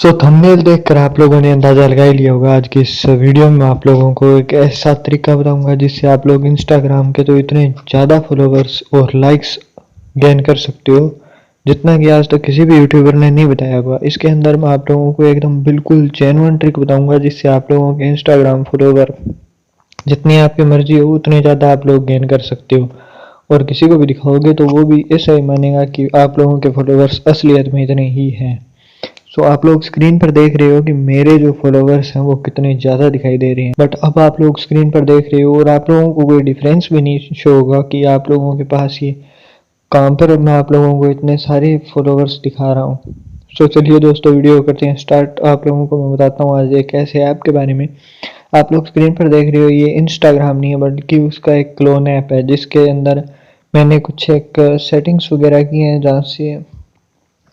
Thumbnail देखकर आप लोगों ने अंदाज़ा लगा ही लिया होगा। आज की इस वीडियो में आप लोगों को एक ऐसा तरीका बताऊंगा जिससे आप लोग इंस्टाग्राम के तो इतने ज़्यादा फॉलोवर्स और लाइक्स गेन कर सकते हो जितना कि आज तक किसी भी यूट्यूबर ने नहीं बताया हुआ। इसके अंदर मैं आप लोगों को एकदम बिल्कुल जेन्युइन ट्रिक बताऊंगा जिससे आप लोगों के इंस्टाग्राम फॉलोवर जितनी आपकी मर्जी हो उतने ज़्यादा आप लोग गेन कर सकते हो। और किसी को भी दिखाओगे तो वो भी ऐसा ही मानेगा कि आप लोगों के फॉलोवर्स असलियत में इतने ही हैं। आप लोग स्क्रीन पर देख रहे हो कि मेरे जो फॉलोवर्स हैं वो कितने ज़्यादा दिखाई दे रहे हैं, बट अब आप लोग स्क्रीन पर देख रहे हो और आप लोगों को कोई डिफरेंस भी नहीं शो होगा कि आप लोगों के पास ये कहाँ पर मैं आप लोगों को इतने सारे फॉलोवर्स दिखा रहा हूँ। चलिए दोस्तों वीडियो करते हैं स्टार्ट। आप लोगों को मैं बताता हूँ आज एक ऐसे ऐप के बारे में। आप लोग स्क्रीन पर देख रहे हो ये इंस्टाग्राम नहीं है बल्कि उसका एक क्लोन ऐप है जिसके अंदर मैंने कुछ एक सेटिंग्स वगैरह की हैं जहाँ से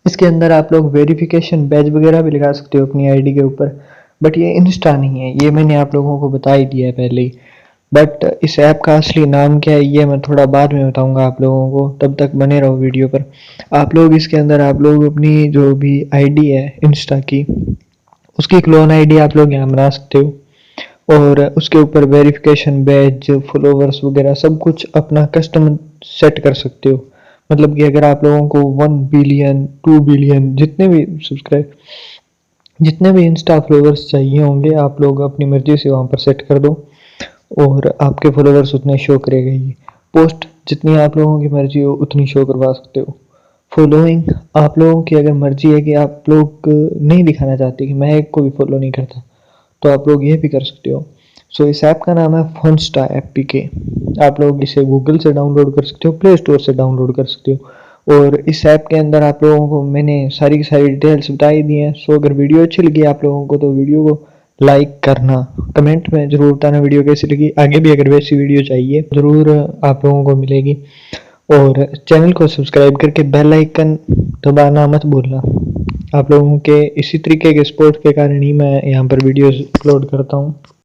इसके अंदर आप लोग वेरिफिकेशन बैज वगैरह भी लगा सकते हो अपनी आईडी के ऊपर। बट ये इंस्टा नहीं है, ये मैंने आप लोगों को बता ही दिया है पहले ही। बट इस ऐप का असली नाम क्या है ये मैं थोड़ा बाद में बताऊंगा आप लोगों को, तब तक बने रहो वीडियो पर। आप लोग इसके अंदर आप लोग अपनी जो भी आईडी है इंस्टा की उसकी क्लोन आईडी आप लोग यहाँ बना सकते हो और उसके ऊपर वेरिफिकेशन बैज फॉलोवर्स वगैरह सब कुछ अपना कस्टम सेट कर सकते हो। मतलब कि अगर आप लोगों को 1 बिलियन 2 बिलियन जितने भी इंस्टा फॉलोवर्स चाहिए होंगे आप लोग अपनी मर्जी से वहाँ पर सेट कर दो और आपके फॉलोवर्स उतने शो करेगा। ये पोस्ट जितनी आप लोगों की मर्जी हो उतनी शो करवा सकते हो। फॉलोइंग आप लोगों की अगर मर्जी है कि आप लोग नहीं दिखाना चाहते कि मैं एक को भी फॉलो नहीं करता तो आप लोग ये भी कर सकते हो। इस ऐप का नाम है फोनस्टा एपीके। आप लोग इसे गूगल से डाउनलोड कर सकते हो, प्ले स्टोर से डाउनलोड कर सकते हो। और इस ऐप के अंदर आप लोगों को मैंने सारी की सारी डिटेल्स बता ही दी हैं। अगर वीडियो अच्छी लगी आप लोगों को तो वीडियो को लाइक करना, कमेंट में ज़रूर बताना वीडियो कैसी लगी। आगे भी अगर वैसी वीडियो चाहिए ज़रूर आप लोगों को मिलेगी। और चैनल को सब्सक्राइब करके बेल आइकन दबाना मत भूलना। आप लोगों के इसी तरीके के सपोर्ट के कारण ही मैं यहाँ पर वीडियोस अपलोड करता हूँ।